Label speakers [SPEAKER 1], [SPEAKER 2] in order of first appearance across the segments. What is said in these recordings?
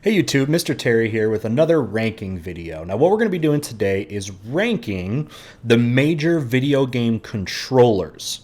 [SPEAKER 1] Hey YouTube, Mr. Terry here with another ranking video. Now what we're going to be doing today is ranking the major video game controllers.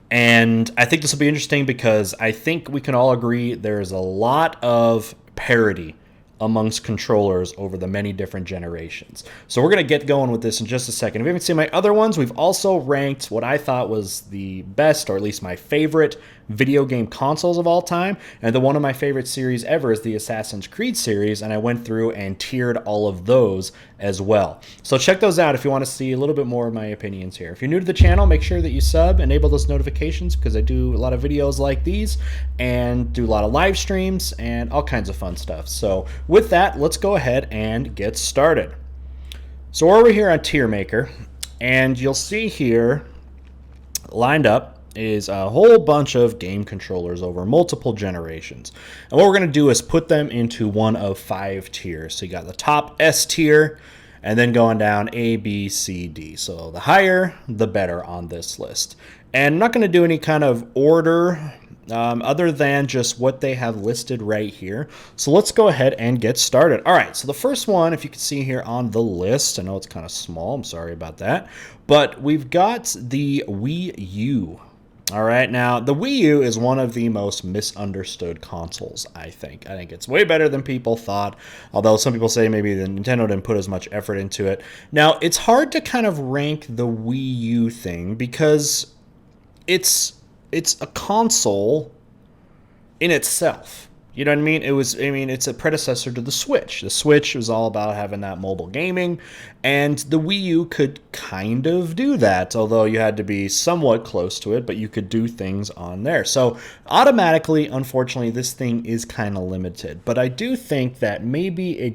[SPEAKER 1] And I think this will be interesting because I think we can all agree there's a lot of parity amongst controllers over the many different generations. So we're going to get going with this in just a second. If you haven't seen my other ones, we've also ranked what I thought was the best, or at least my favorite, video game consoles of all time. And one of my favorite series ever is the Assassin's Creed series, and I went through and tiered all of those as well. So check those out if you want to see a little bit more of my opinions here. If you're new to the channel, make sure that you sub, enable those notifications, because I do a lot of videos like these and do a lot of live streams and all kinds of fun stuff. So with that, let's go ahead and get started. So we're over here on Tier Maker, and you'll see here lined up is a whole bunch of game controllers over multiple generations. And what we're going to do is put them into one of 5 tiers. So you got the top S tier, and then going down A, B, C, D. So the higher, the better on this list. And I'm not going to do any kind of order other than just what they have listed right here. So let's go ahead and get started. All right, so the first one, if you can see here on the list, I know it's kind of small, I'm sorry about that, but we've got the Wii U. All right, now the Wii U is one of the most misunderstood consoles, I think. I think it's way better than people thought, although some people say maybe the Nintendo didn't put as much effort into it. Now, it's hard to kind of rank the Wii U thing because it's a console in itself. You know what I mean? It's a predecessor to the Switch. The Switch was all about having that mobile gaming, and the Wii U could kind of do that, although you had to be somewhat close to it, but you could do things on there. So automatically, unfortunately, this thing is kind of limited. But I do think that maybe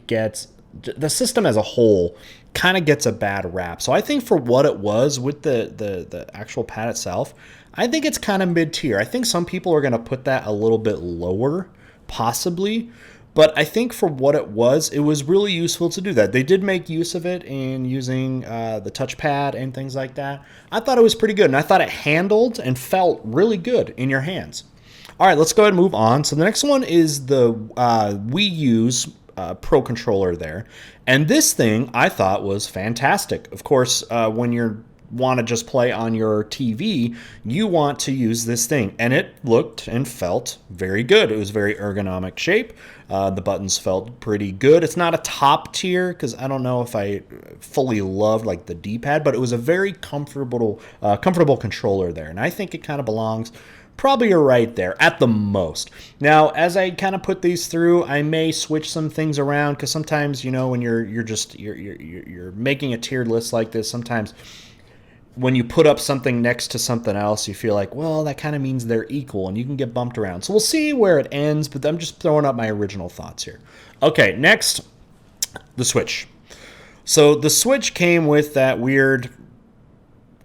[SPEAKER 1] the system as a whole kind of gets a bad rap. So I think for what it was with the actual pad itself, I think it's kind of mid-tier. I think some people are going to put that a little bit lower, possibly, but I think for what it was really useful to do that. They did make use of it in using the touchpad and things like that. I thought it was pretty good, and I thought it handled and felt really good in your hands. All right, let's go ahead and move on. So the next one is the Wii U's Pro Controller there, and this thing I thought was fantastic. Of course, when you're want to just play on your TV, you want to use this thing, and it looked and felt very good. It was very ergonomic shape. The buttons felt pretty good. It's not a top tier because I don't know if I fully loved like the D-pad, but it was a very comfortable controller there, and I think it kind of belongs probably right there at the most. Now, as I kind of put these through, I may switch some things around because sometimes, you know, when you're making a tiered list like this, sometimes when you put up something next to something else, you feel like, well, that kind of means they're equal, and you can get bumped around. So we'll see where it ends, but I'm just throwing up my original thoughts here. Okay, next, the Switch. So the Switch came with that weird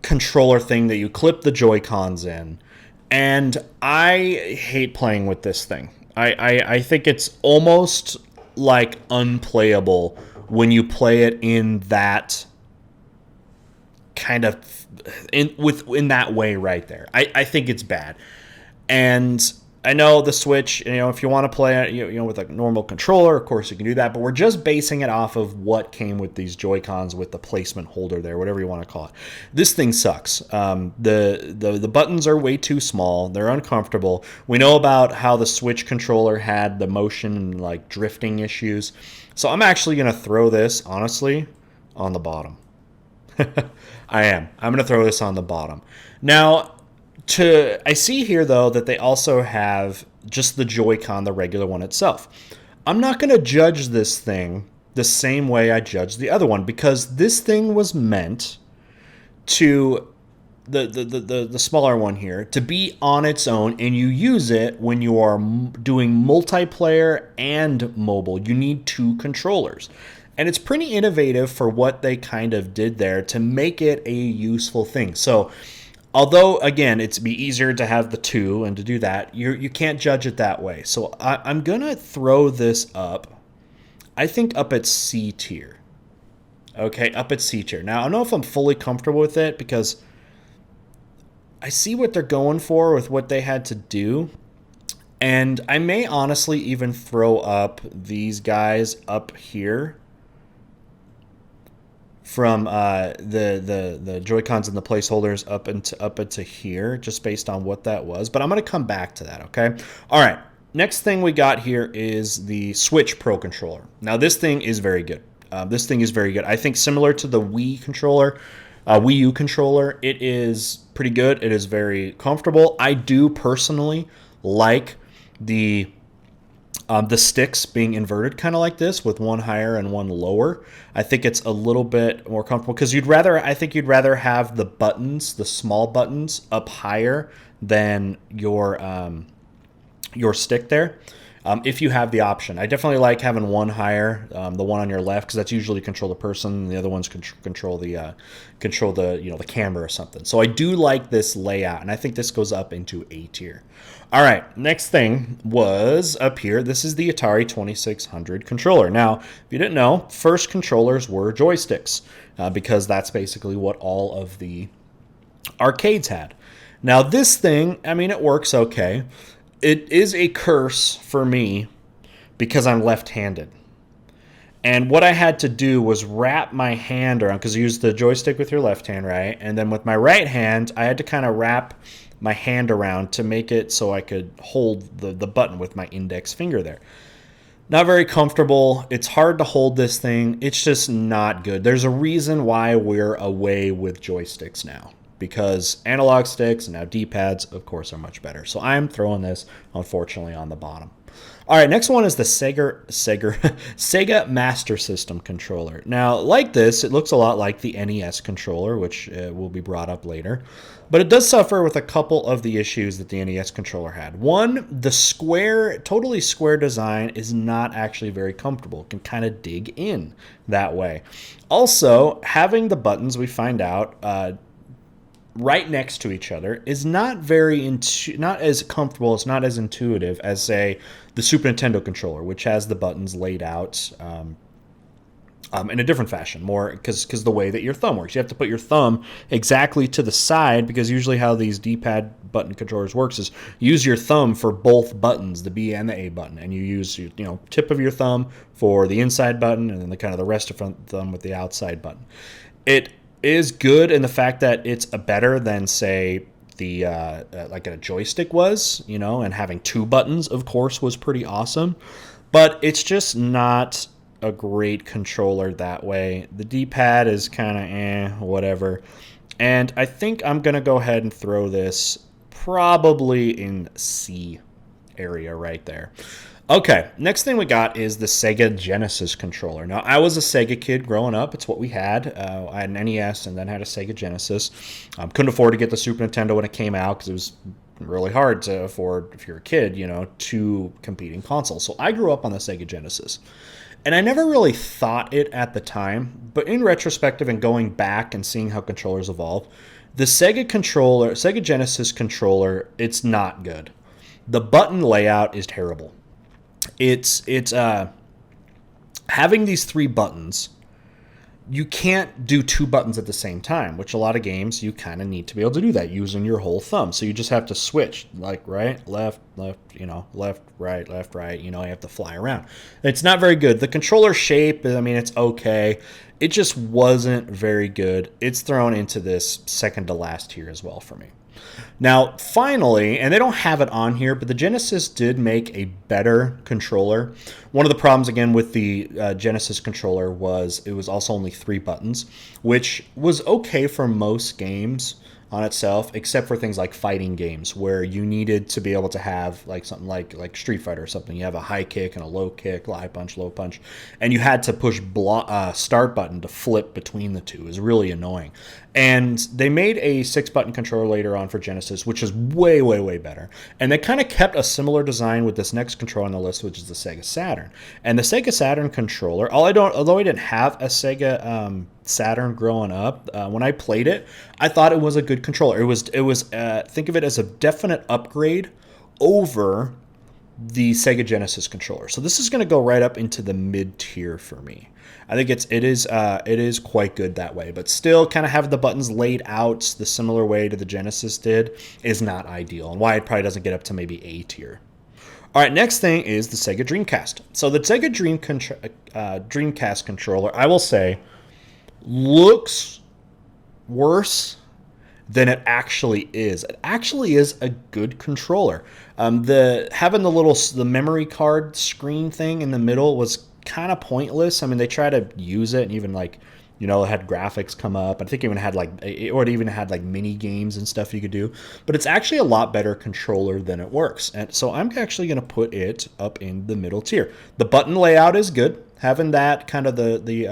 [SPEAKER 1] controller thing that you clip the Joy-Cons in, and I hate playing with this thing. I think it's almost like unplayable when you play it in that kind of in that way right there. I think it's bad. And I know the Switch, you know, if you want to play it, you know, with a normal controller, of course you can do that, but we're just basing it off of what came with these Joy-Cons with the placement holder there, whatever you want to call it. This thing sucks. The buttons are way too small. They're uncomfortable. We know about how the Switch controller had the motion and like drifting issues. So I'm actually going to throw this, honestly, on the bottom. I'm going to throw this on the bottom. Now, I see here, though, that they also have just the Joy-Con, the regular one itself. I'm not going to judge this thing the same way I judge the other one, because this thing was meant to, the smaller one here, to be on its own, and you use it when you are doing multiplayer and mobile. You need 2 controllers. And it's pretty innovative for what they kind of did there to make it a useful thing. So although, again, it's be easier to have the 2 and to do that, you can't judge it that way. So I'm going to throw this up, I think up at C tier. Okay, up at C tier. Now, I don't know if I'm fully comfortable with it because I see what they're going for with what they had to do. And I may honestly even throw up these guys up here from the Joy-Cons and the placeholders up into here, just based on what that was. But I'm going to come back to that, okay? All right. Next thing we got here is the Switch Pro Controller. Now, this thing is very good. This thing is very good. I think similar to the Wii controller, Wii U controller, it is pretty good. It is very comfortable. I do personally like the sticks being inverted, kind of like this, with one higher and one lower. I think it's a little bit more comfortable because I think you'd rather have the buttons, the small buttons, up higher than your stick there. If you have the option, I definitely like having one higher, the one on your left, because that's usually control the person, and the other ones control the the camera or something. So I do like this layout, and I think this goes up into A tier. All right, next thing was up here. This is the Atari 2600 controller. Now, if you didn't know, first controllers were joysticks, because that's basically what all of the arcades had. Now, this thing, I mean, it works okay. It is a curse for me because I'm left-handed. And what I had to do was wrap my hand around, because you use the joystick with your left hand, right? And then with my right hand, I had to kind of wrap my hand around to make it so I could hold the button with my index finger there. Not very comfortable. It's hard to hold this thing. It's just not good. There's a reason why we're away with joysticks now, because analog sticks and now D-pads, of course, are much better. So I'm throwing this, unfortunately, on the bottom. All right, next one is the Sega Master System controller. Now, like this, it looks a lot like the NES controller, which will be brought up later. But it does suffer with a couple of the issues that the NES controller had. One, the totally square design is not actually very comfortable. It can kind of dig in that way. Also, having the buttons, we find out, right next to each other is not as comfortable, it's not as intuitive as, say, the Super Nintendo controller, which has the buttons laid out in a different fashion, more because the way that your thumb works. You have to put your thumb exactly to the side, because usually how these D-pad button controllers works is you use your thumb for both buttons, the B and the A button, and you use your tip of your thumb for the inside button, and then the rest of the thumb with the outside button. It is good in the fact that it's better than, say, the like a joystick was, and having two buttons, of course, was pretty awesome. But it's just not a great controller that way. The D-pad is kind of whatever. And I think I'm going to go ahead and throw this probably in C area right there. Okay, next thing we got is the Sega Genesis controller. Now, I was a Sega kid growing up. It's what we had. I had an NES and then had a Sega Genesis. Couldn't afford to get the Super Nintendo when it came out because it was really hard to afford, if you're a kid, two competing consoles. So I grew up on the Sega Genesis. And I never really thought it at the time, but in retrospective and going back and seeing how controllers evolve, the Sega Genesis controller, it's not good. The button layout is terrible. It's having these three buttons. You can't do two buttons at the same time, which a lot of games you kind of need to be able to do that using your whole thumb. So you just have to switch, like right, left, left, left, right. You have to fly around. It's not very good. The controller shape, I mean, it's okay. It just wasn't very good. It's thrown into this second to last tier as well for me. Now, finally, and they don't have it on here, but the Genesis did make a better controller. One of the problems, again, with the Genesis controller was it was also only three buttons, which was okay for most games on itself, except for things like fighting games where you needed to be able to have like something like Street Fighter or something. You have a high kick and a low kick, high punch, low punch, and you had to push start button to flip between the two. It was really annoying. And they made a 6-button controller later on for Genesis, which is way, way, way better. And they kind of kept a similar design with this next controller on the list, which is the Sega Saturn. And the Sega Saturn controller, although I didn't have a Sega Saturn growing up, when I played it, I thought it was a good controller. It was think of it as a definite upgrade over the Sega Genesis controller. So this is going to go right up into the mid tier for me. I think it is quite good that way, but still kind of have the buttons laid out the similar way to the Genesis did is not ideal, and why it probably doesn't get up to maybe A tier. All right, next thing is the Sega Dreamcast. So the Sega Dreamcast controller, I will say, looks worse than it actually is. It actually is a good controller. The having the memory card screen thing in the middle was kind of pointless. I mean, they try to use it and even like, it had graphics come up. I think it even had like mini games and stuff you could do. But it's actually a lot better controller than it works. And so I'm actually going to put it up in the middle tier. The button layout is good. Having that kind of the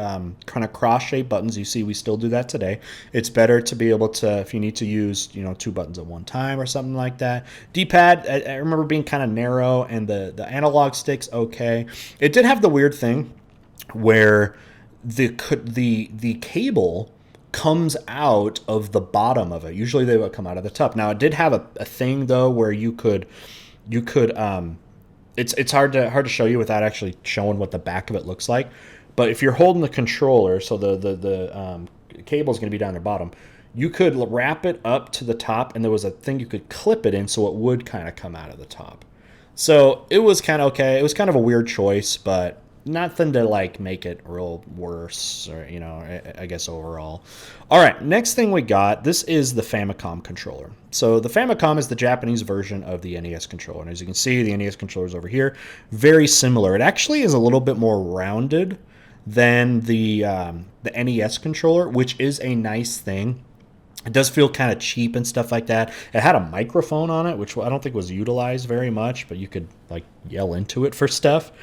[SPEAKER 1] kind of cross-shaped buttons, you see we still do that today. It's better to be able to, if you need to use, 2 buttons at one time or something like that. D-pad, I remember being kind of narrow, and the analog sticks, okay. It did have the weird thing where the cable comes out of the bottom of it. Usually they would come out of the top. Now, it did have a thing, though, where you could it's hard to show you without actually showing what the back of it looks like. But if you're holding the controller, so the cable is going to be down the bottom, you could wrap it up to the top, and there was a thing you could clip it in so it would kind of come out of the top. So it was kind of okay. It was kind of a weird choice, but nothing to like make it real worse, or I guess overall. All right, next thing we got, this is the Famicom controller. So the Famicom is the Japanese version of the NES controller, and as you can see, the NES controller is over here, very similar. It actually is a little bit more rounded than the NES controller, which is a nice thing. It does feel kind of cheap and stuff like that. It had a microphone on it, which I don't think was utilized very much, but you could like yell into it for stuff.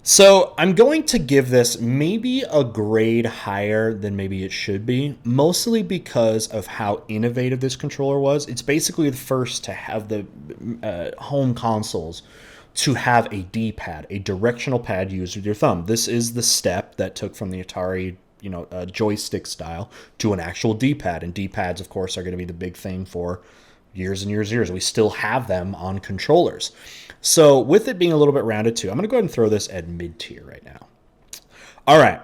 [SPEAKER 1] So I'm going to give this maybe a grade higher than maybe it should be, mostly because of how innovative this controller was. It's basically the first to have the home consoles to have a D-pad, a directional pad used with your thumb. This is the step that took from the Atari joystick style to an actual D-pad. And D-pads, of course, are going to be the big thing for years and years and years. We still have them on controllers. So with it being a little bit rounded too, I'm going to go ahead and throw this at mid-tier right now. All right.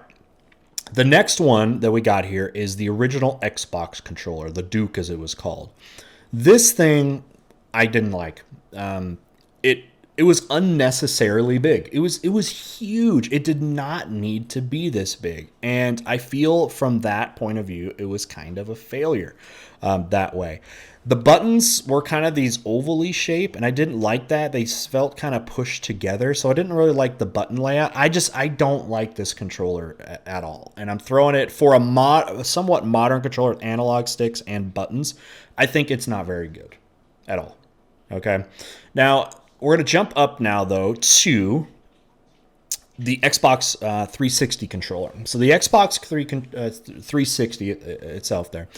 [SPEAKER 1] The next one that we got here is the original Xbox controller, the Duke as it was called. This thing I didn't like. It was unnecessarily big. It was huge. It did not need to be this big. And I feel from that point of view, it was kind of a failure that way. The buttons were kind of these ovally shape, and I didn't like that. They felt kind of pushed together, so I didn't really like the button layout. I don't like this controller at all. And I'm throwing it for a somewhat modern controller with analog sticks and buttons. I think it's not very good at all. Okay? Now, we're going to jump up now, though, to the Xbox 360 controller. So the Xbox 360 itself there,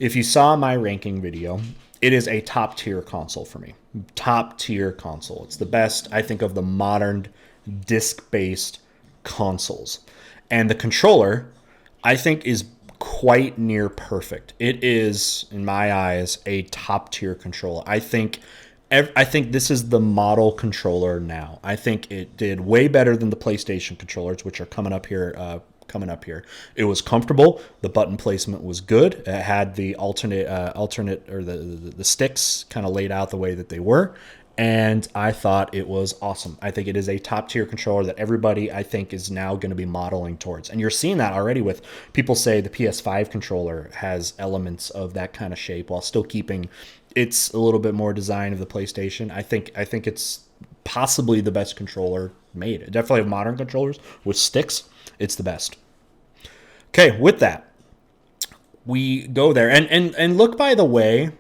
[SPEAKER 1] if you saw my ranking video, it is a top-tier console for me. Top-tier console. It's the best, I think, of the modern disc-based consoles. And the controller, I think, is quite near perfect. It is, in my eyes, a top-tier controller. I think this is the model controller now. I think it did way better than the PlayStation controllers, which are coming up here. It was comfortable. The button placement was good. It had the alternate or the sticks kind of laid out the way that they were. And I thought it was awesome. I think it is a top tier controller that everybody, I think, is now going to be modeling towards. And you're seeing that already with people say the PS5 controller has elements of that kind of shape while still keeping it's a little bit more design of the PlayStation. I think it's possibly the best controller made. Definitely have modern controllers with sticks. It's the best. Okay, with that, we go there. And look, by the way,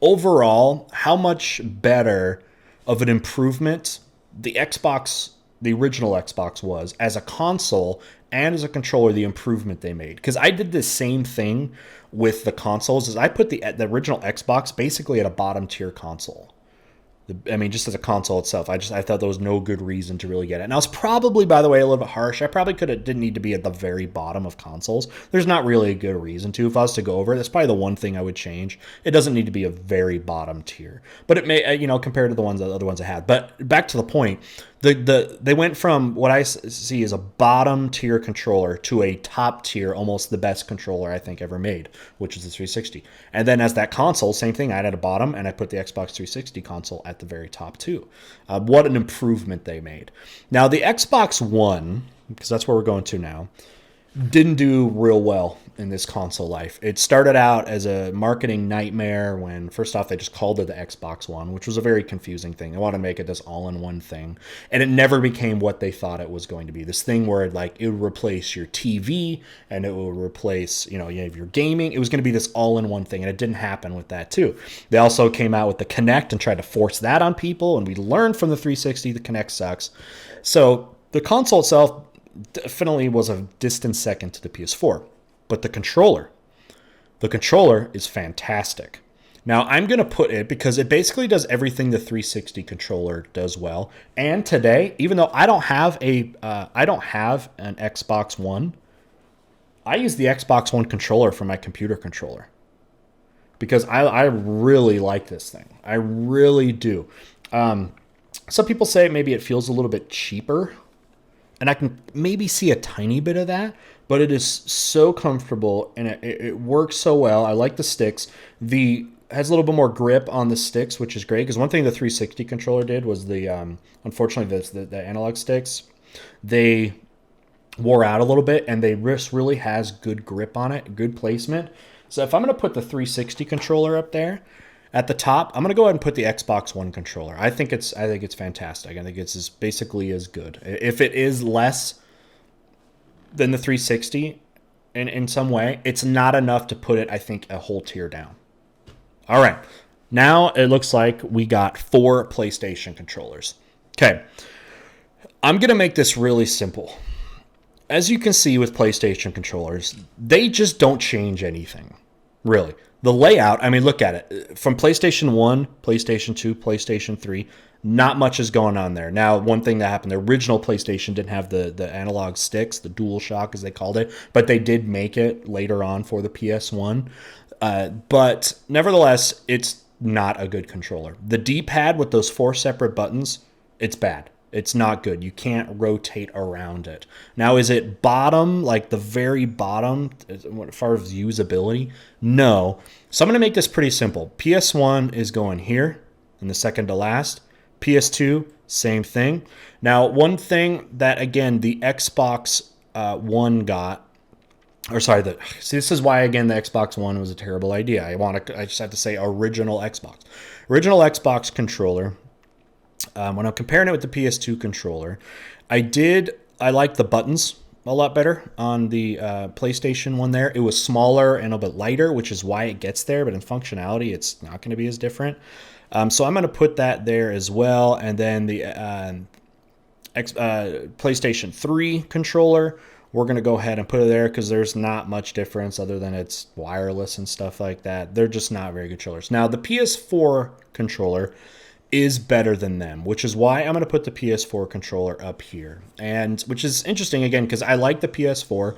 [SPEAKER 1] overall, how much better of an improvement the original Xbox was as a console and as a controller, the improvement they made. Because I did the same thing with the consoles, is I put the original Xbox basically at a bottom tier console. Just as a console itself, I thought there was no good reason to really get it. And I was probably, by the way, a little bit harsh. I probably didn't need to be at the very bottom of consoles. There's not really a good reason to. If I was to go over it, that's probably the one thing I would change. It doesn't need to be a very bottom tier, but it may, compared to the other ones I had. But back to the point, They went from what I see as a bottom tier controller to a top tier, almost the best controller I think ever made, which is the 360. And then as that console, same thing. I had a bottom, and I put the Xbox 360 console at the very top too. What an improvement they made. Now the Xbox One, because that's where we're going to now, didn't do real well in this console life. It started out as a marketing nightmare when, first off, they just called it the Xbox One, which was a very confusing thing. They wanted to make it this all-in-one thing, and it never became what they thought it was going to be. This thing where it would replace your TV, and it would replace, you have your gaming. It was going to be this all-in-one thing, and it didn't happen with that too. They also came out with the Kinect and tried to force that on people, and we learned from the 360 the Kinect sucks. So the console itself definitely was a distant second to the PS4. But the controller is fantastic. Now, I'm going to put it because it basically does everything the 360 controller does well. And today, even though I don't have an Xbox One, I use the Xbox One controller for my computer controller because I really like this thing. I really do. Some people say maybe it feels a little bit cheaper, and I can maybe see a tiny bit of that, but it is so comfortable, and it works so well. I like the sticks. Has a little bit more grip on the sticks, which is great, because one thing the 360 controller did was unfortunately, the analog sticks, they wore out a little bit, and they really has good grip on it, good placement. So if I'm going to put the 360 controller up there at the top, I'm going to go ahead and put the Xbox One controller. I think it's fantastic. I think it's basically as good. If it is less than the 360 in some way, it's not enough to put it, I think, a whole tier down. All right. Now it looks like we got 4 PlayStation controllers. Okay. I'm going to make this really simple. As you can see with PlayStation controllers, they just don't change anything, really. The layout, I mean, look at it. From PlayStation 1, PlayStation 2, PlayStation 3, not much is going on there. Now, one thing that happened, the original PlayStation didn't have the analog sticks, the DualShock as they called it, but they did make it later on for the PS1. But nevertheless, it's not a good controller. The D-pad with those 4 separate buttons, it's bad. It's not good. You can't rotate around it. Now, is it bottom, like the very bottom, as far as usability? No. So I'm going to make this pretty simple. PS1 is going here in the second to last. PS2, same thing. Now, one thing that, again, the Xbox One got, see, this is why, again, the Xbox One was a terrible idea. I just have to say original Xbox. Original Xbox controller. When I'm comparing it with the PS2 controller, I like the buttons a lot better on the PlayStation one there. It was smaller and a bit lighter, which is why it gets there, but in functionality, it's not going to be as different. So I'm going to put that there as well. And then the PlayStation 3 controller, we're going to go ahead and put it there because there's not much difference other than it's wireless and stuff like that. They're just not very good controllers. Now, the PS4 controller is better than them, which is why I'm going to put the PS4 controller up here. And which is interesting, again, because I like the PS4.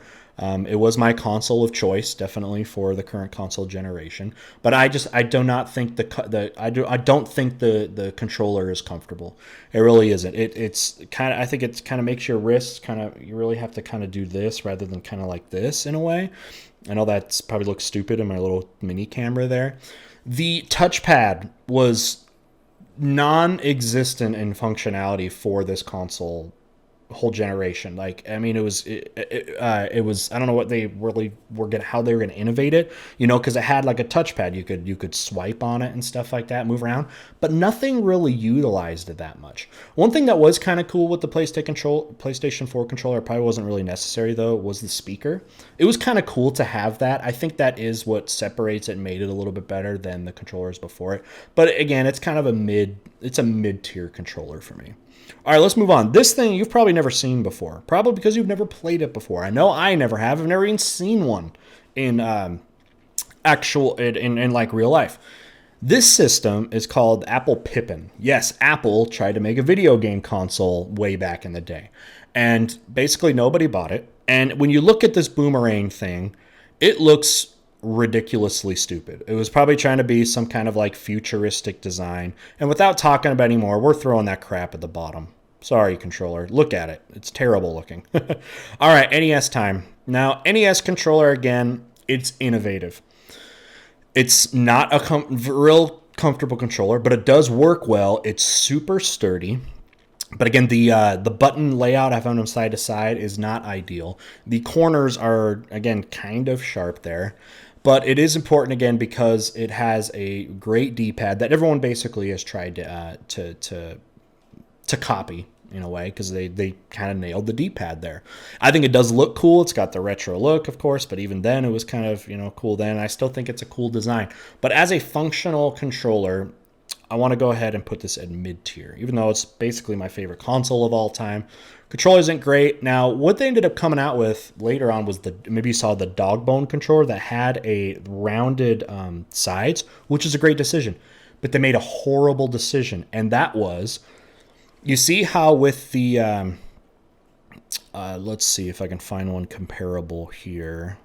[SPEAKER 1] It was my console of choice, definitely, for the current console generation. But I do not think I don't think the controller is comfortable. It really isn't. I think it kind of makes your wrists you really have to kind of do this rather than kind of like this in a way. I know that probably looks stupid in my little mini camera there. The touchpad was non-existent in functionality for this console whole generation. Like, I mean, it was I don't know what they really how they were gonna innovate it, because it had like a touchpad. You could swipe on it and stuff like that, move around, but nothing really utilized it that much. One thing that was kind of cool with the PlayStation 4 controller, probably wasn't really necessary though, was the speaker. It was kind of cool to have that. I think that is what separates it and made it a little bit better than the controllers before it. But again, it's kind of a mid-tier controller for me. All right, let's move on. This thing you've probably never seen before, probably because you've never played it before. I know I never have. I've never even seen one in like real life. This system is called Apple Pippin. Yes, Apple tried to make a video game console way back in the day, and basically nobody bought it. And when you look at this boomerang thing, it looks ridiculously stupid. It was probably trying to be some kind of like futuristic design. And without talking about anymore, we're throwing that crap at the bottom. Sorry, controller. Look at it. It's terrible looking. All right, NES time. Now, NES controller, again, it's innovative. It's not a real comfortable controller, but it does work well. It's super sturdy. But again, the button layout I found them side to side is not ideal. The corners are, again, kind of sharp there. But it is important, again, because it has a great D-pad that everyone basically has tried to copy in a way, because they kind of nailed the D-pad there. I think it does look cool. It's got the retro look, of course, but even then it was kind of, cool then. I still think it's a cool design. But as a functional controller, I want to go ahead and put this at mid-tier, even though it's basically my favorite console of all time. Controller isn't great. Now, what they ended up coming out with later on was maybe you saw the dog bone controller that had a rounded sides, which is a great decision. But they made a horrible decision, and that was, you see how with the, let's see if I can find one comparable here.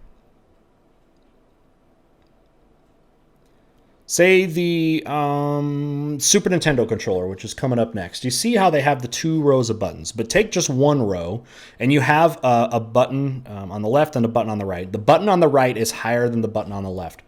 [SPEAKER 1] Say the Super Nintendo controller, which is coming up next. You see how they have the 2 rows of buttons, but take just one row, and you have a button on the left and a button on the right. The button on the right is higher than the button on the left,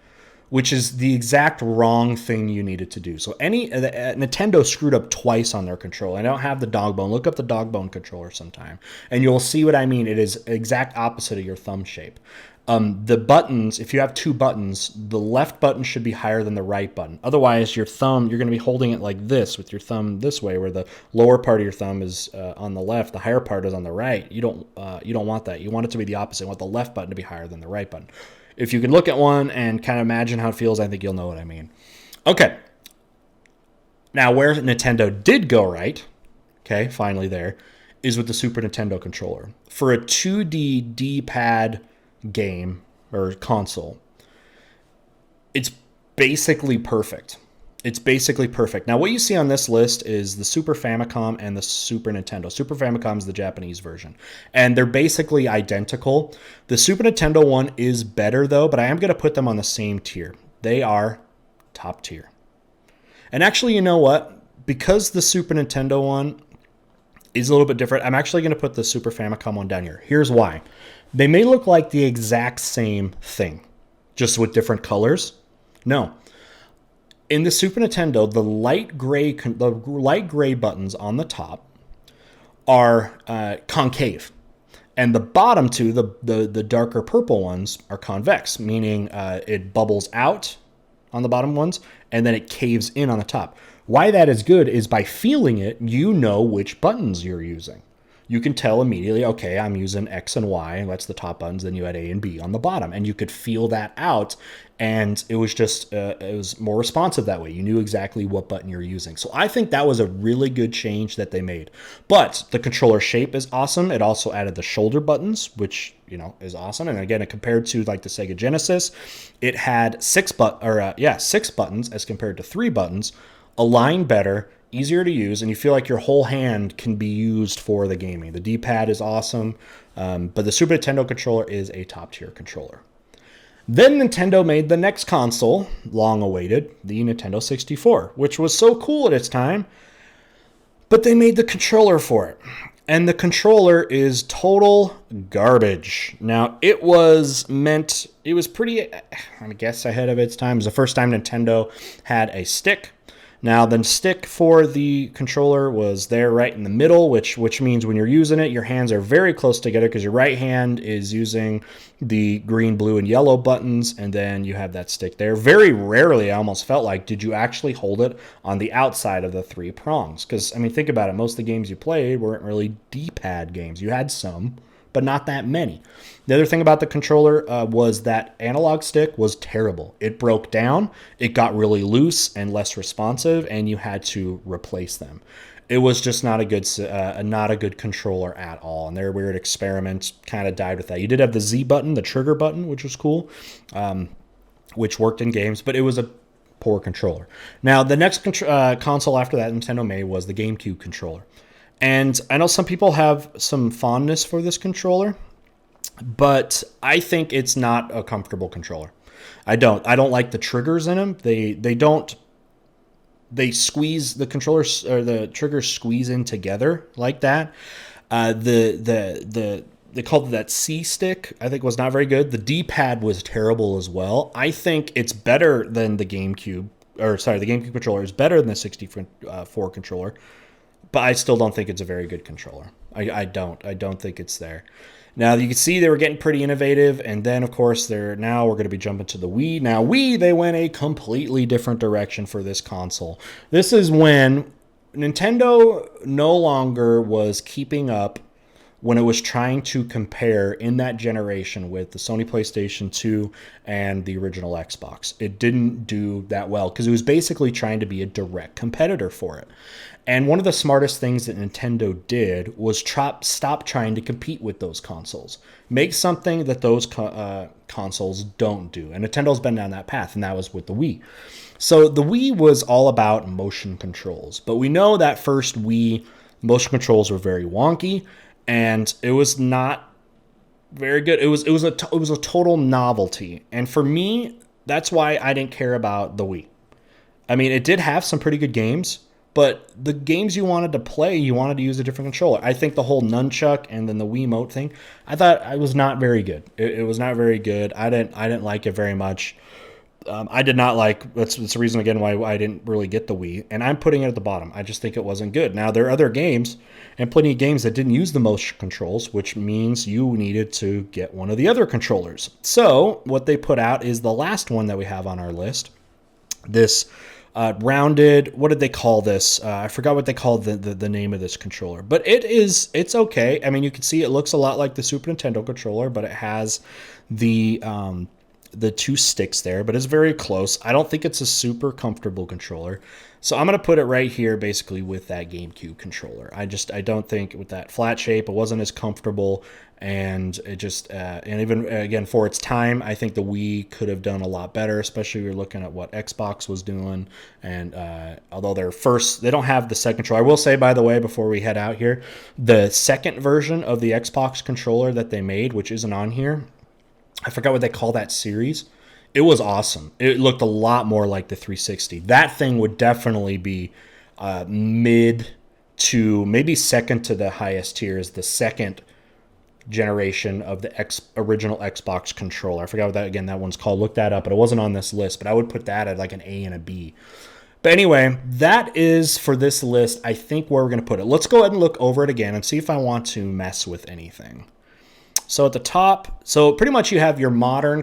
[SPEAKER 1] which is the exact wrong thing you needed to do. So Nintendo screwed up twice on their controller. I don't have the dog bone. Look up the dog bone controller sometime, and you'll see what I mean. It is exact opposite of your thumb shape. The buttons, if you have 2 buttons, the left button should be higher than the right button. Otherwise, your thumb, you're going to be holding it like this with your thumb this way, where the lower part of your thumb is on the left, the higher part is on the right. You don't want that. You want it to be the opposite. You want the left button to be higher than the right button. If you can look at one and kind of imagine how it feels, I think you'll know what I mean. Okay. Now, where Nintendo did go right, okay, finally there, is with the Super Nintendo controller. For a 2D D-pad game or console, it's basically perfect. It's basically perfect. Now, what you see on this list is the Super Famicom and the Super Nintendo. Super Famicom is the Japanese version, and they're basically identical. The Super Nintendo one is better, though, but I am going to put them on the same tier. They are top tier. And actually, you know what? Because the Super Nintendo one is a little bit different, I'm actually going to put the Super Famicom one down here. Here's why. They may look like the exact same thing, just with different colors. No. In the Super Nintendo, the light gray buttons on the top are concave, and the bottom two, the darker purple ones, are convex, meaning it bubbles out on the bottom ones, and then it caves in on the top. Why that is good is by feeling it, you know which buttons you're using. You can tell immediately, okay, I'm using X and Y, and that's the top buttons, then you had A and B on the bottom, and you could feel that out, and it was just, it was more responsive that way. You knew exactly what button you're using. So I think that was a really good change that they made. But the controller shape is awesome. It also added the shoulder buttons, which, is awesome. And again, compared to like the Sega Genesis, it had 6 buttons as compared to 3 buttons, aligned better, easier to use, and you feel like your whole hand can be used for the gaming. The D-pad is awesome, but the Super Nintendo controller is a top-tier controller. Then Nintendo made the next console, long awaited, the Nintendo 64, which was so cool at its time, but they made the controller for it. And the controller is total garbage. Now, it was pretty, I guess, ahead of its time. It was the first time Nintendo had a stick. Now, the stick for the controller was there right in the middle, which means when you're using it, your hands are very close together because your right hand is using the green, blue, and yellow buttons, and then you have that stick there. Very rarely, I almost felt like, did you actually hold it on the outside of the 3 prongs? Because, think about it. Most of the games you played weren't really D-pad games. You had some, but not that many. The other thing about the controller was that analog stick was terrible. It broke down, it got really loose and less responsive, and you had to replace them. It was just not a good controller at all, and their weird experiments kind of died with that. You did have the Z button, the trigger button, which was cool, which worked in games, but it was a poor controller. Now, the next console after that Nintendo made was the GameCube controller. And I know some people have some fondness for this controller, but I think it's not a comfortable controller. I don't like the triggers in them. They don't they squeeze the controllers or the triggers squeeze in together like that. They called it that C stick. I think was not very good. The D-pad was terrible as well. I think it's better than the GameCube, or sorry, the GameCube controller is better than the 64 controller, but I still don't think it's a very good controller. I don't think it's there. Now you can see they were getting pretty innovative, and then of course now we're going to be jumping to the Wii. Now Wii, they went a completely different direction for this console. This is when Nintendo no longer was keeping up when it was trying to compare in that generation with the Sony PlayStation 2 and the original Xbox. It didn't do that well because it was basically trying to be a direct competitor for it. And one of the smartest things that Nintendo did was stop trying to compete with those consoles. Make something that those consoles don't do. And Nintendo's been down that path, and that was with the Wii. So the Wii was all about motion controls. But we know that first Wii motion controls were very wonky, and it was not very good. It was a total novelty. And for me, that's why I didn't care about the Wii. I mean, it did have some pretty good games, but the games you wanted to play, you wanted to use a different controller. I think the whole nunchuck and then the Wiimote thing, I thought it was not very good. It was not very good. I didn't like it very much. I did not like. That's the reason again why I didn't really get the Wii, and I'm putting it at the bottom. I just think it wasn't good. Now there are other games, and plenty of games that didn't use the motion controls, which means you needed to get one of the other controllers. So what they put out is the last one that we have on our list. This rounded, what did they call this? I forgot what they called the name of this controller, but it's okay. I mean, you can see it looks a lot like the Super Nintendo controller, but it has the two sticks there, but it's very close. I don't think it's a super comfortable controller. So I'm going to put it right here basically with that GameCube controller. I don't think with that flat shape, it wasn't as comfortable, and it just, and even again, for its time, I think the Wii could have done a lot better, especially if you're looking at what Xbox was doing. And although they don't have the second controller. I will say, by the way, before we head out here, the second version of the Xbox controller that they made, which isn't on here, I forgot what they call that series. It was awesome. It looked a lot more like the 360. That thing would definitely be mid to maybe second to the highest tier is the second generation of the original Xbox controller. I forgot what that one's called. Look that up, but it wasn't on this list. But I would put that at like an A and a B. But anyway, that is for this list, I think, where we're going to put it. Let's go ahead and look over it again and see if I want to mess with anything. So at the top, so pretty much you have your modern,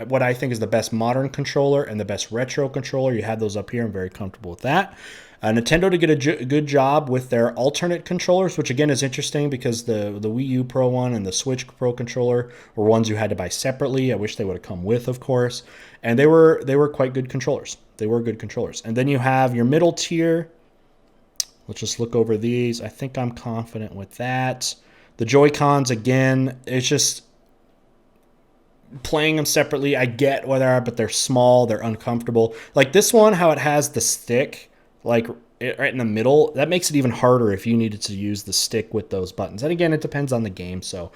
[SPEAKER 1] what I think is the best modern controller and the best retro controller. You have those up here. I'm very comfortable with that. Nintendo did get a good job with their alternate controllers, which again is interesting because the Wii U Pro one and the Switch Pro controller were ones you had to buy separately. I wish they would have come with, of course. And they were quite good controllers. They were good controllers. And then you have your middle tier. Let's just look over these. I think I'm confident with that. The Joy-Cons, again, it's just playing them separately. I get where they are, but they're small. They're uncomfortable. Like this one, how it has the stick, like right in the middle, that makes it even harder if you needed to use the stick with those buttons. And again, it depends on the game. So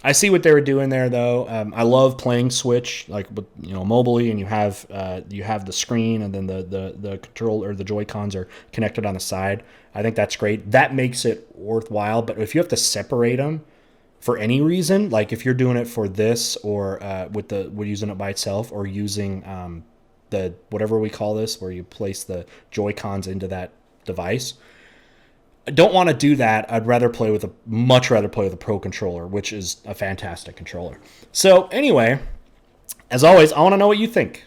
[SPEAKER 1] I see what they were doing there, though. I love playing Switch, like mobily, and you have the screen, and then the control or the Joy-Cons are connected on the side. I think that's great. That makes it worthwhile. But if you have to separate them for any reason, like if you're doing it for this or we're using it by itself, or using the whatever we call this, where you place the Joy-Cons into that device, I don't want to do that. I'd much rather play with a Pro controller, which is a fantastic controller. So anyway, as always, I want to know what you think.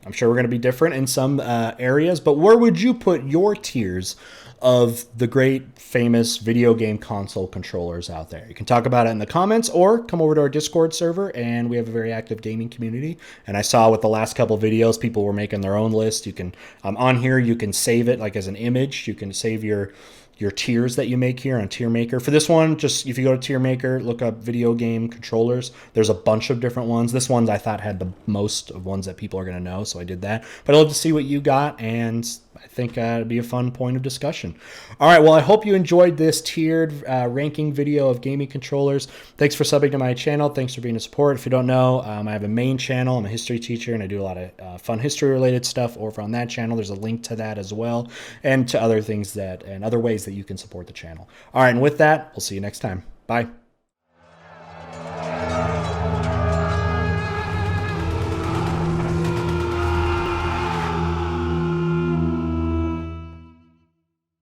[SPEAKER 1] I'm sure we're going to be different in some areas, but where would you put your tiers of the great famous video game console controllers out there? You can talk about it in the comments or come over to our Discord server, and we have a very active gaming community. And I saw with the last couple videos, people were making their own list. You can on here, you can save it like as an image. You can save your your tiers that you make here on Tier Maker. For this one, just if you go to Tier Maker, look up video game controllers. There's a bunch of different ones. This one I thought had the most of ones that people are going to know, so I did that. But I'd love to see what you got, and I think it'd be a fun point of discussion. All right, well, I hope you enjoyed this tiered ranking video of gaming controllers. Thanks for subbing to my channel. Thanks for being a support. If you don't know, I have a main channel. I'm a history teacher, and I do a lot of fun history-related stuff over on that channel. There's a link to that as well, and to other things and other ways that you can support the channel. All right, and with that, we'll see you next time. Bye.